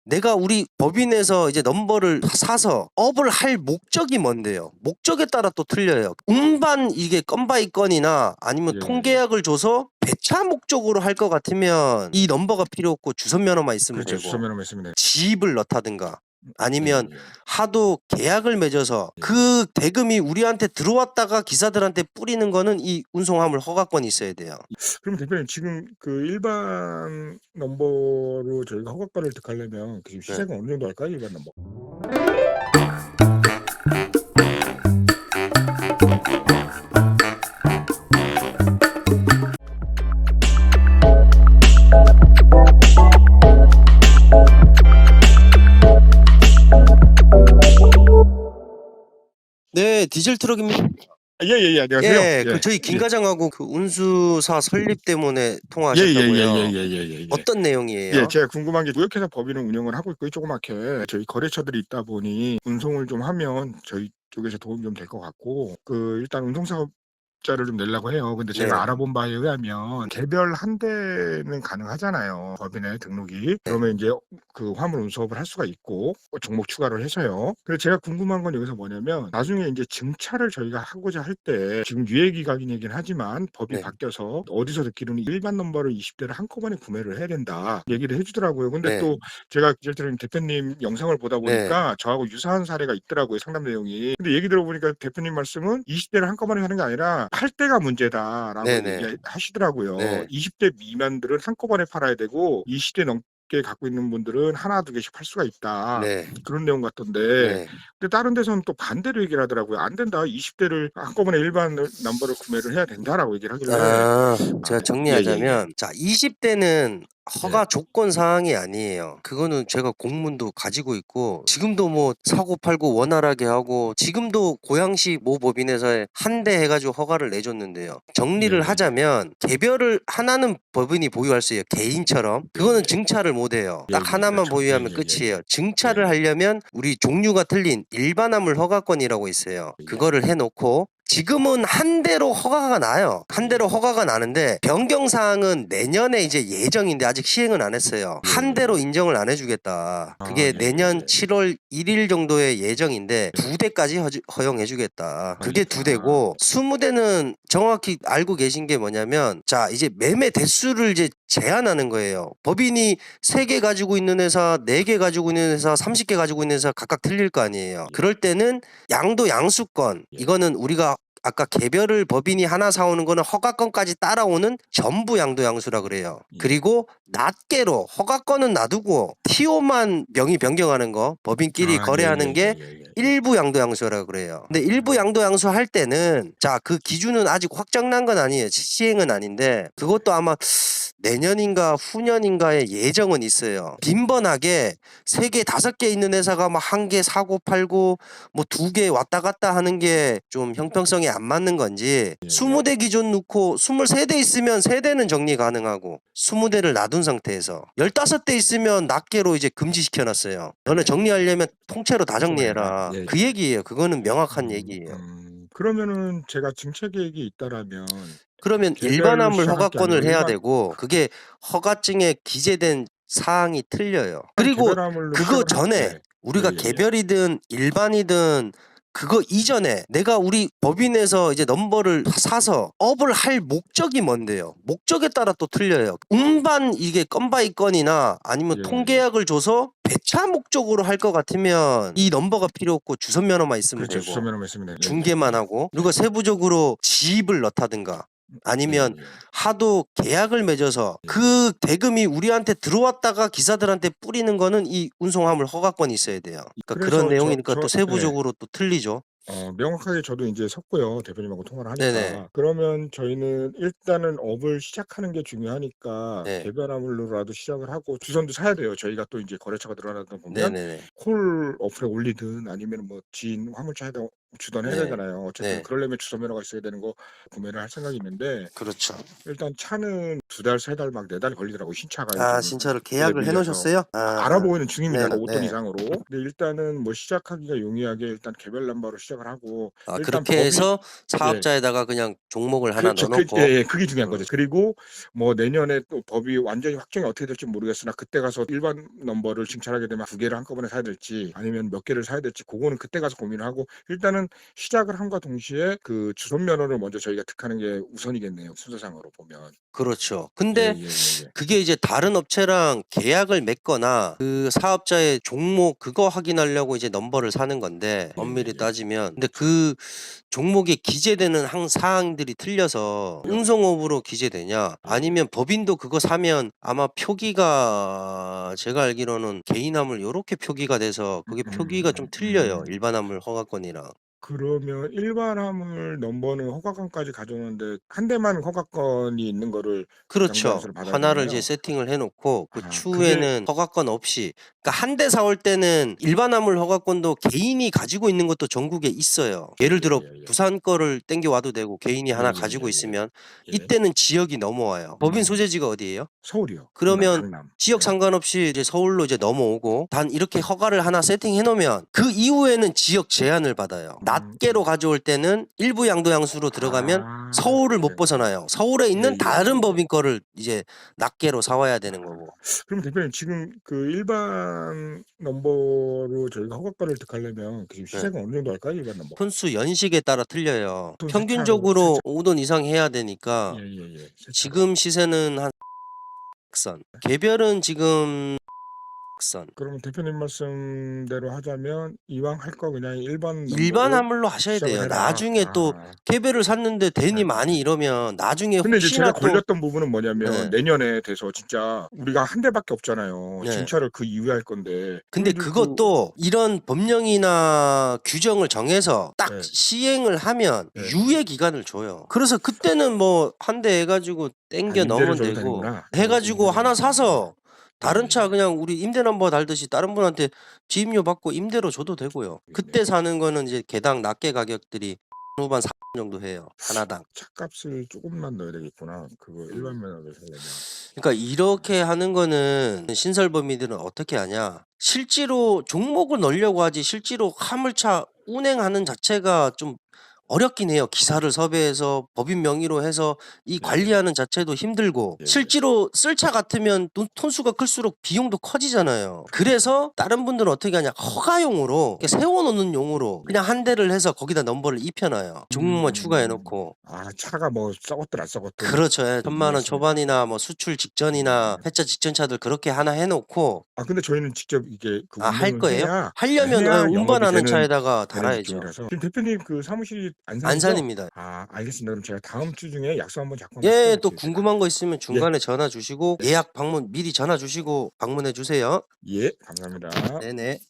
내가 우리 법인에서 이제 넘버를 사서 업을 할 목적이 뭔데요? 목적에 따라 또 틀려요. 운반 이게 건바이 건이나 아니면 예. 통계약을 줘서 배차 목적으로 할 것 같으면 이 넘버가 필요 없고 주선면허만 있으면 그렇죠. 되고, 주소면허만 있으면 돼요. 지입을 넣다든가 아니면 예예예. 하도 계약을 맺어서 예. 그 대금이 우리한테 들어왔다가 기사들한테 뿌리는 거는 이 운송화물 허가권이 있어야 돼요. 그럼 대표님 지금 그 일반 넘버로 저희가 허가권을 득하려면 그 지금 네. 시세가 어느 정도 할까요? 일반 넘버? 네, 디젤 트럭입니다. 예예예. 안녕하세요. 예, 예. 그 저희 김 예. 과장하고 그 운수사 설립 때문에 통화하셨다고요. 예예예예예예예예. 어떤 예, 내용이에요? 제가 궁금한 게 무역회사 법인을 운영을 하고 있고 조그맣게 저희 거래처들이 있다 보니 운송을 좀 하면 저희 쪽에서 도움이 좀 될 것 같고 그 일단 운송사업자를 좀 내려고 해요. 근데 제가 네. 알아본 바에 의하면 개별 한 대는 가능하잖아요, 법인에 등록이. 네. 그러면 인제 그 화물 운수업을 할 수가 있고 종목 추가를 해서요. 그래서 제가 궁금한 건 여기서 뭐냐면 나중에 인제 증차를 저희가 하고자 할 때 지금 유예 기간이긴 하지만 법이 네. 바뀌어서 어디서 듣기로는 일반 넘버를 20 대를 한꺼번에 구매를 해야 된다 얘기를 해 주더라고요. 근데 네. 또 제가 디젤트럭 대표님 영상을 보다 네. 보니까 저하고 유사한 사례가 있더라고요, 상담 내용이. 근데 얘기 들어보니까 대표님 말씀은 20 대를 한꺼번에 하는 게 아니라 팔 때가 문제다라고 네네. 얘기하시더라고요. 네. 20대 미만들은 한꺼번에 팔아야 되고 20대 넘게 갖고 있는 분들은 하나 두 개씩 팔 수가 있다. 네. 그런 내용 같던데 네. 근데 다른 데서는 또 반대로 얘기를 하더라고요. "안 된다. 20 대를 한꺼번에 일반 넘버를 구매를 해야 된다."라고 얘기를 하길래 제가 예예예. 정리하자면, 자, 20 대는 네. 허가 조건 사항이 아니에요. 그거는 제가 공문도 가지고 있고 지금도 뭐 사고 팔고 원활하게 하고, 지금도 고양시 모 법인에서 한 대 해가지고 허가를 내줬는데요. 정리를 예예예. 하자면 개별을 하나는 법인이 보유할 수 있어요. 개인처럼. 그거는 예예. 증차를 못 해요. 딱 예예. 하나만 그렇죠. 보유하면 예예예예. 끝이에요. 증차를 예예. 하려면 우리 종류가 틀린 일반화물 허가권이라고 있어요. 예예. 그거를 해놓고 지금은 한 대로 허가가 나요. 한 대로 예예. 허가가 나는데 변경 사항은 내년에 이제 예정인데 아직 시행은 안 했어요. 한 대로 예예예. 인정을 안 해주겠다. 아 그게 내년 예예예. 7월 1일 정도의 예정인데 예. 두 대까지 허용해 주겠다. 아 그게 예. 두 아. 대고, 20대는 정확히 알고 계신 게 뭐냐면, 자, 이제 매매 대수를 이제 제한하는 거예요. 법인이 3개 가지고 있는 회사, 4개 가지고 있는 회사, 30개 가지고 있는 회사 각각 틀릴 거 아니에요. 예. 그럴 때는 양도 양수권, 예. 이거는 우리가 아까 개별을 법인이 하나 사오는 거는 허가권까지 따라오는 전부 양도양수라 그래요. 예. 그리고 낱개로 허가권은 놔두고 TO만 명의 변경하는 거, 법인끼리 아 거래하는 게 예예예예예. 일부 양도양수라 그래요. 근데 일부 아. 양도양수 할 때는, 자, 그 기준은 아직 확정난 건 아니에요. 시행은 아닌데 그것도 아마 내년인가 후년인가에 예정은 있어요. 빈번하게 3개, 5개 있는 회사가 막 1개 사고 팔고 뭐 2개 왔다 갔다 하는 게 좀 형평성이 안 맞는 건지, 예예. 20대 기준 놓고 23대 있으면 3대는 정리 가능하고 20대를 놔둔 상태에서 15대 있으면 낱개로 이제 금지시켜 놨어요. 너네 네네. 정리하려면 통째로 다 한꺼번에 해라. 정리해라. 예예. 그 얘기예요. 그거는 명확한 얘기예요. 그러면은 제가 증차 계획이 있다라면 그러면 개별로 일반화물 시작할 게 아니고 허가권을 해야 일반 되고, 그게 허가증에 기재된 사항이 틀려요. 일반 그리고 개별화물로 그거 시작을 하 전에 예. 우리가 예예예. 개별이든 일반이든 그거 이전에 내가 우리 법인에서 이제 넘버를 사서 업을 할 목적이 뭔데요? 목적에 따라 또 틀려요. 운반 이게 건바이 건이나 아니면 예예예. 통계약을 줘서 배차 목적으로 할 것 같으면 이 넘버가 필요 없고 주선면허만 있으면 그렇죠. 되고, 주소면허만 있으면 돼. 중개만 예예예. 하고, 예. 그리고 세부적으로 지입을 넣다든가 아니면 예예. 하도 계약을 맺어서 예. 그 대금이 우리한테 들어왔다가 기사들한테 뿌리는 거는 이 운송화물 허가권이 있어야 돼요. 그러니까 그런 그래서 내용이니까 또 예. 세부적으로 또 틀리죠. 명확하게 저도 인제 섰고요, 대표님하고 통화를 네네. 하니까. 그러면 저희는 일단은 업을 시작하는 게 중요하니까 네. 개별화물로라도 시작을 하고 주선도 사야 돼요. 저희가 또 인제 거래처가 늘어나다 보면 네네네. 콜 어플에 올리든 아니면은 뭐 지인 화물차에다 주던해야 네. 되잖아요. 어쨌든 네. 그러려면 주소면허가 있어야 되는 거 구매를 할 생각이 있는데 그렇죠. 일단 차는 2달, 3달 막 4달 걸리더라고요. 신차가 아 지금 신차를 원래 계약을 해 밀려서. 놓으셨어요? 아. 알아보고는 중입니다. 뭐 5톤 네네. 이상으로. 근데 일단은 뭐 시작하기가 용이하게 일단 개별 넘버로 시작을 하고 아 일단 그렇게 법이 해서 예. 사업자에다가 그냥 종목을 하나 넣어 그렇죠. 놓고 예, 그게 중요한 거죠. 그리고 뭐 내년에 또 법이 완전히 확정이 어떻게 될지 모르겠으나 그때 가서 일반 넘버를 증차하게 되면 2개를 한꺼번에 사야 될지 아니면 몇 개를 사야 될지 그거는 그때 가서 고민을 하고 일단은 시작을 함과 동시에 그 주소 면허를 먼저 저희가 득하는 게 우선이겠네요. 순서상으로 보면. 그렇죠. 근데 예예예예. 그게 이제 다른 업체랑 계약을 맺거나 그 사업자의 종목 그거 확인하려고 이제 넘버를 사는 건데 엄밀히 예예예. 따지면 근데 그 종목에 기재되는 사항들이 틀려서 운송업으로 기재되냐 예예. 아니면 법인도 그거 사면 아마 표기가 제가 알기로는 개인 화물 요렇게 표기가 돼서 그게 표기가 좀 틀려요. 일반 화물 허가권이랑. 그러면 일반 화물 넘버는 허가권까지 가져오는데 한 대만 허가권이 있는 거를 그렇죠. 양도장서를 받아야 하나를 이제 되나요? 세팅을 해 놓고 그 그게 추후에는 허가권 없이 그러니까 한 대 사올 때는 일반 화물 허가권도 개인이 가지고 있는 것도 전국에 있어요. 예를 들어 예예예. 부산 거를 땡겨 와도 되고 개인이 하나 가지고 예예예예예. 있으면 예. 이때는 지역이 넘어와요. 법인 음. 소재지가 어디예요? 서울이요. 그러면 강남. 지역 예. 상관없이 이제 서울로 이제 넘어오고 단 이렇게 허가를 하나 세팅해 놓으면 그 이후에는 지역 제한을 받아요. 낱개로 가져올 때는 일부 양도양수로 들어가면 서울을 못 그랬구나. 벗어나요. 서울에 있는 다른 예예예예. 법인 거를 이제 낱개로 사와야 되는 거고. 그럼 대표님 지금 그 일반 넘버로 저희가 허가권을 득하려면 그 지금 네. 시세가 어느 정도 할까요? 일반 넘버? 톤수 연식에 따라 틀려요. 톤 평균적으로 세차로 5돈 이상 해야 되니까 예예예. 세차로. 지금 시세는 한 선. 개별은 지금 선. 그러면 대표님 말씀대로 하자면 이왕 할 거 그냥 일반 일반 넘버로 화물로 하셔야 시작을 돼요. 해라. 나중에 또 개별을 샀는데 괜히 많이 이러면 나중에 근데 이제 혹시나 제가 또 걸렸던 부분은 뭐냐면 네. 내년에 돼서 진짜 우리가 한 대밖에 없잖아요. 네. 증차를 그 이후에 할 건데. 근데 그것도 이런 법령이나 규정을 정해서 딱 네. 시행을 하면 네. 유예 기간을 줘요. 그래서 그때는 뭐 한 대 해가지고 땡겨 임대를 넣으면 줘도 되고 되는구나. 해가지고 하나 사서 다른 예, 차 예. 그냥 우리 임대 넘버 달듯이 다른 분한테 지임료 받고 임대로 줘도 되고요. 그때 사는 거는 이제 개당 낱개 가격들이 후반 4 정도 해요. 하나당. 차값을 조금만 넣어야 되겠구나. 그거 일반 면허를 사려면. 그러니까 이렇게 하는 거는 신설범위들은 어떻게 하냐? 실제로 종목을 넣으려고 하지 실제로 화물차 운행하는 자체가 좀 어렵긴 해요. 기사를 섭외해서 법인 명의로 해서 이 관리하는 자체도 힘들고 예. 실제로 쓸 차 같으면 톤수가 클수록 비용도 커지잖아요. 그래서 다른 분들은 어떻게 하냐? 허가용으로 이렇게 세워 놓는 용으로 그냥 한 대를 해서 거기다 넘버를 입혀 놔요. 종목만 추가해 놓고. 차가 뭐 썩었든 안 썩었든. 그렇죠. 예. 1,000만 원 맞습니다. 초반이나 뭐 수출 직전이나 회차 직전 차들 그렇게 하나 해 놓고 근데 저희는 직접 이게 그 할 운행을 거예요? 해야 하려면 영업이 운반하는 되는 차에다가 되는 달아야죠. 직종이라서. 지금 대표님 그 사무실이 안산이죠? 안산입니다. 알겠습니다. 그럼 제가 다음 주 중에 약속 한번 잡고 예, 한번 또 시켜볼게요, 제가. 궁금한 거 있으면 중간에 전화 주시고 예약 방문 미리 전화 주시고 방문해 주세요. 예, 감사합니다. 네네.